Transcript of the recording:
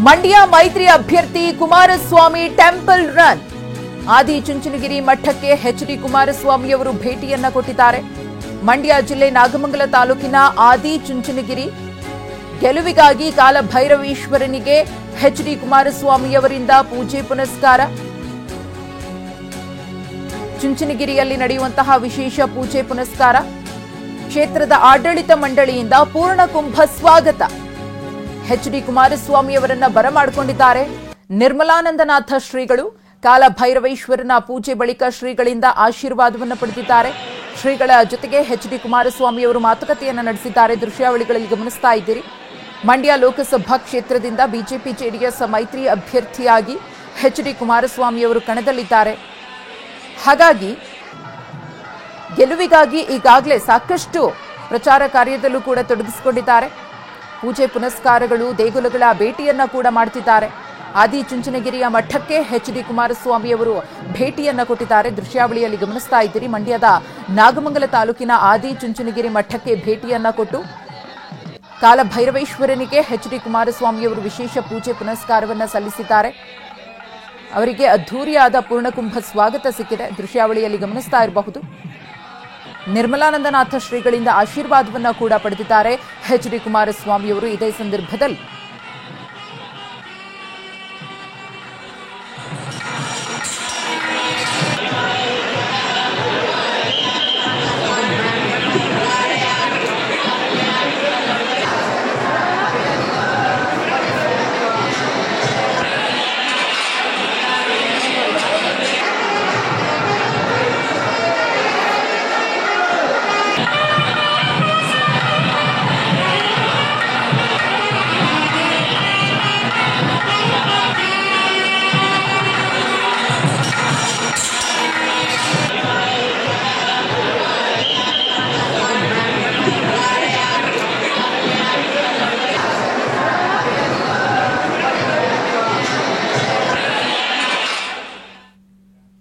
ಮಂಡ್ಯ ಮೈತ್ರಿ ಅಭ್ಯರ್ಥಿ Kumaraswamy temple run. Adichunchanagiri ಮಠಕ್ಕೆ ಎಚ್.ಡಿ. ಕುಮಾರಸ್ವಾಮಿ ಅವರು ಭೇಟಿಯನ್ನ ಕೊಟ್ಟಿದ್ದಾರೆ. ಮಂಡ್ಯ ಜಿಲ್ಲೆ ನಾಗಮಂಗಲ ತಾಲೂಕಿನ ಆದಿಚುಂಚನಗಿರಿ ಗೆಲುವಿಗಾಗಿ ಕಾಲಭೈರವೇಶ್ವರನಿಗೆ ಎಚ್.ಡಿ. ಕುಮಾರಸ್ವಾಮಿ ಅವರಿಂದ ಪೂಜೆ ಪುನಸ್ಕಾರ. ಚುಂಚನಗಿರಿಯಲ್ಲಿ ನಡೆಯುವಂತಹ ವಿಶೇಷ ಪೂಜೆ ಪುನಸ್ಕಾರ. ಕ್ಷೇತ್ರದ ಆಡಳಿತ ಮಂಡಳಿಯಿಂದ ಪೂರ್ಣ ಕುಂಭ ಸ್ವಾಗತ. ಎಚ್.ಡಿ. ಕುಮಾರಸ್ವಾಮಿ ಅವರನ್ನ ಬರಮಾಡಿಕೊಂಡಿದ್ದಾರೆ ನಿರ್ಮಲಾನಂದನಾಥ ಶ್ರೀಗಳು. ಕಾಲಭೈರವೇಶ್ವರನ ಪೂಜೆ ಬಳಿಕ ಶ್ರೀಗಳಿಂದ ಆಶೀರ್ವಾದವನ್ನು ಪಡೆದಿದ್ದಾರೆ. ಶ್ರೀಗಳ ಜೊತೆಗೆ ಎಚ್.ಡಿ. ಕುಮಾರಸ್ವಾಮಿ ಅವರು ಮಾತುಕತೆಯನ್ನು ನಡೆಸಿದ್ದಾರೆ. ದೃಶ್ಯಾವಳಿಗಳಲ್ಲಿ ಗಮನಿಸ್ತಾ ಇದ್ದೀರಿ. ಮಂಡ್ಯ ಲೋಕಸಭಾ ಕ್ಷೇತ್ರದಿಂದ ಬಿಜೆಪಿ ಜೆಡಿಎಸ್ ಮೈತ್ರಿ ಅಭ್ಯರ್ಥಿಯಾಗಿ ಎಚ್.ಡಿ. ಕುಮಾರಸ್ವಾಮಿ ಅವರು ಕಣದಲ್ಲಿದ್ದಾರೆ. ಹಾಗಾಗಿ ಗೆಲುವಿಗಾಗಿ ಈಗಾಗಲೇ ಸಾಕಷ್ಟು ಪ್ರಚಾರ ಕಾರ್ಯದಲ್ಲೂ ಕೂಡ ತೊಡಗಿಸಿಕೊಂಡಿದ್ದಾರೆ. ಪೂಜೆ ಪುನಸ್ಕಾರಗಳು, ದೇಗುಲಗಳ ಭೇಟಿಯನ್ನ ಕೂಡ ಮಾಡ್ತಿದ್ದಾರೆ. ಆದಿಚುಂಚನಗಿರಿಯ ಮಠಕ್ಕೆ ಎಚ್.ಡಿ. ಕುಮಾರಸ್ವಾಮಿ ಅವರು ಭೇಟಿಯನ್ನ ಕೊಟ್ಟಿದ್ದಾರೆ. ದೃಶ್ಯಾವಳಿಯಲ್ಲಿ ಗಮನಿಸ್ತಾ ಇದ್ದೀರಿ. ಮಂಡ್ಯದ ನಾಗಮಂಗಲ ತಾಲೂಕಿನ ಆದಿಚುಂಚನಗಿರಿ ಮಠಕ್ಕೆ ಭೇಟಿಯನ್ನ ಕೊಟ್ಟು ಕಾಲಭೈರವೇಶ್ವರನಿಗೆ ಎಚ್.ಡಿ. ಕುಮಾರಸ್ವಾಮಿ ಅವರು ವಿಶೇಷ ಪೂಜೆ ಪುನಸ್ಕಾರವನ್ನ ಸಲ್ಲಿಸಿದ್ದಾರೆ. ಅವರಿಗೆ ಅದ್ಧೂರಿಯಾದ ಪೂರ್ಣಕುಂಭ ಸ್ವಾಗತ ಸಿಕ್ಕಿದೆ. ದೃಶ್ಯಾವಳಿಯಲ್ಲಿ ಗಮನಿಸ್ತಾ ಇರಬಹುದು. ನಿರ್ಮಲಾನಂದನಾಥ ಶ್ರೀಗಳಿಂದ ಆಶೀರ್ವಾದವನ್ನ ಕೂಡ ಪಡೆದಿದ್ದಾರೆ ಎಚ್.ಡಿ. ಕುಮಾರಸ್ವಾಮಿ ಅವರು. ಇದೇ ಸಂದರ್ಭದಲ್ಲಿ